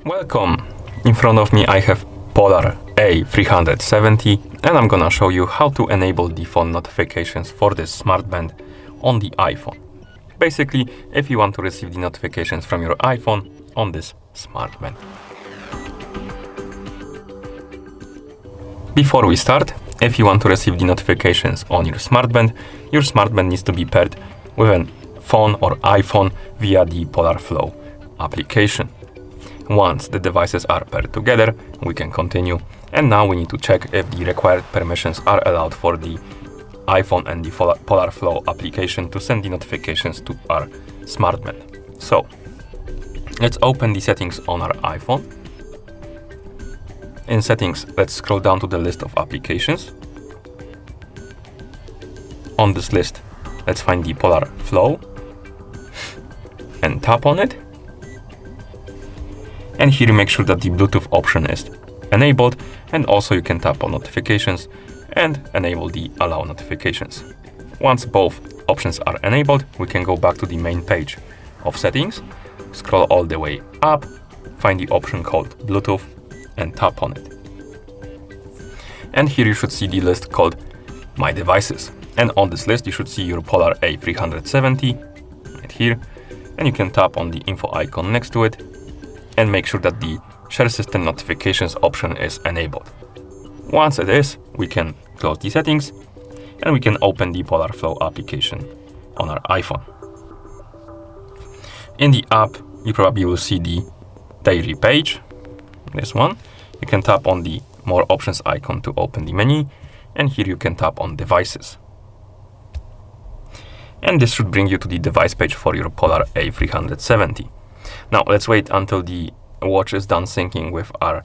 Welcome! In front of me I have Polar A370 and I'm gonna show you how to enable the phone notifications for this Smartband on the iPhone. Basically, if you want to receive the notifications from your iPhone on this Smartband. Before we start, if you want to receive the notifications on your Smartband needs to be paired with a phone or iPhone via the Polar Flow application. Once the devices are paired together, we can continue. And now we need to check if the required permissions are allowed for the iPhone and the Polar Flow application to send the notifications to our Smartband. So let's open the settings on our iPhone. In settings, let's scroll down to the list of applications. On this list, let's find the Polar Flow and tap on it. And here make sure that the Bluetooth option is enabled, and also you can tap on notifications and enable the allow notifications. Once both options are enabled, we can go back to the main page of settings, scroll all the way up, find the option called Bluetooth and tap on it. And here you should see the list called My Devices. And on this list you should see your Polar A370 right here, and you can tap on the info icon next to it and make sure that the Share System Notifications option is enabled. Once it is, we can close the settings and we can open the Polar Flow application on our iPhone. In the app, you probably will see the diary page, this one. You can tap on the More Options icon to open the menu, and here you can tap on Devices. And this should bring you to the device page for your Polar A370. Now let's wait until the watch is done syncing with our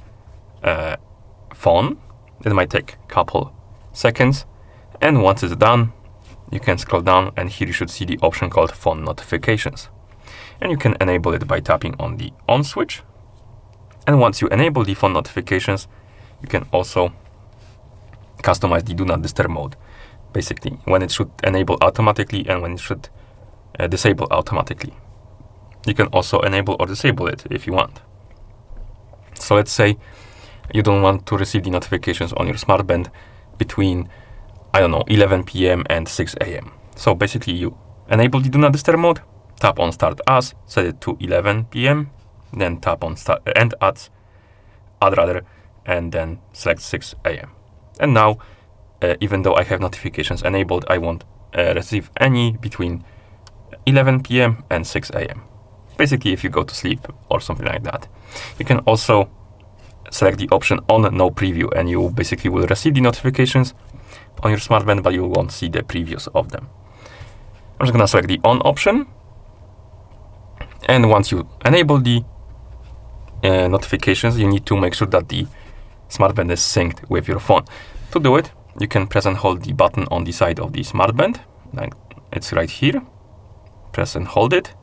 phone. It might take a couple seconds. And once it's done, you can scroll down and here you should see the option called Phone Notifications. And you can enable it by tapping on the on switch. And once you enable the phone notifications, you can also customize the Do Not Disturb mode. Basically, when it should enable automatically and when it should disable automatically. You can also enable or disable it if you want. So let's say you don't want to receive the notifications on your Smartband between, 11 p.m. and 6 a.m. So basically you enable the Do Not Disturb mode, tap on Start As, set it to 11 p.m., then tap on End Ads, and then select 6 a.m. And now, even though I have notifications enabled, I won't receive any between 11 p.m. and 6 a.m. Basically, if you go to sleep or something like that. You can also select the option on no preview, and you basically will receive the notifications on your Smartband, but you won't see the previews of them. I'm just gonna select the on option. And once you enable the notifications, you need to make sure that the Smartband is synced with your phone. To do it, you can press and hold the button on the side of the Smartband, like it's right here. Press and hold it.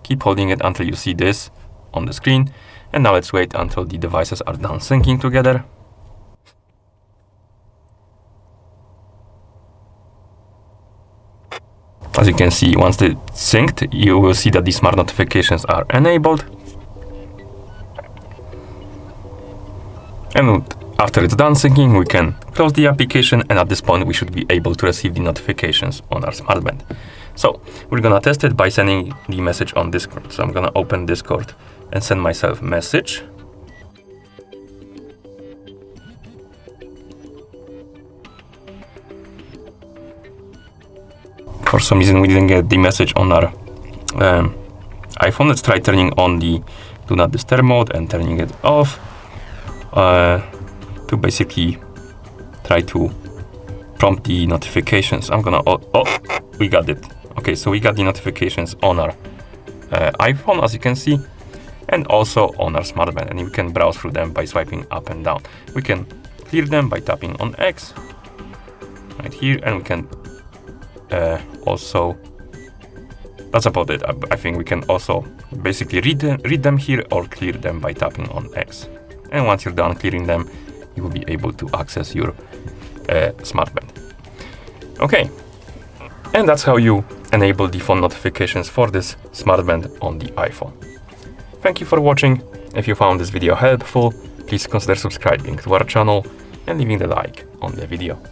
Keep holding it until you see this on the screen. And now let's wait until the devices are done syncing together. As you can see, once it's synced, you will see that the smart notifications are enabled. And after it's done syncing, we can close the application, and at this point we should be able to receive the notifications on our Smartband. So we're gonna test it by sending the message on Discord. So I'm gonna open Discord and send myself a message. For some reason we didn't get the message on our iPhone. Let's try turning on the Do Not Disturb mode and turning it off to basically try to prompt the notifications. I'm gonna, we got it. Okay, so we got the notifications on our iPhone, as you can see, and also on our Smartband, and we can browse through them by swiping up and down. We can clear them by tapping on X right here, and we can also, that's about it. I think we can also basically read them here or clear them by tapping on X. And once you're done clearing them, you will be able to access your Smartband. Okay, and that's how you enable the phone notifications for this Smartband on the iPhone. Thank you for watching. If you found this video helpful, please consider subscribing to our channel and leaving the like on the video.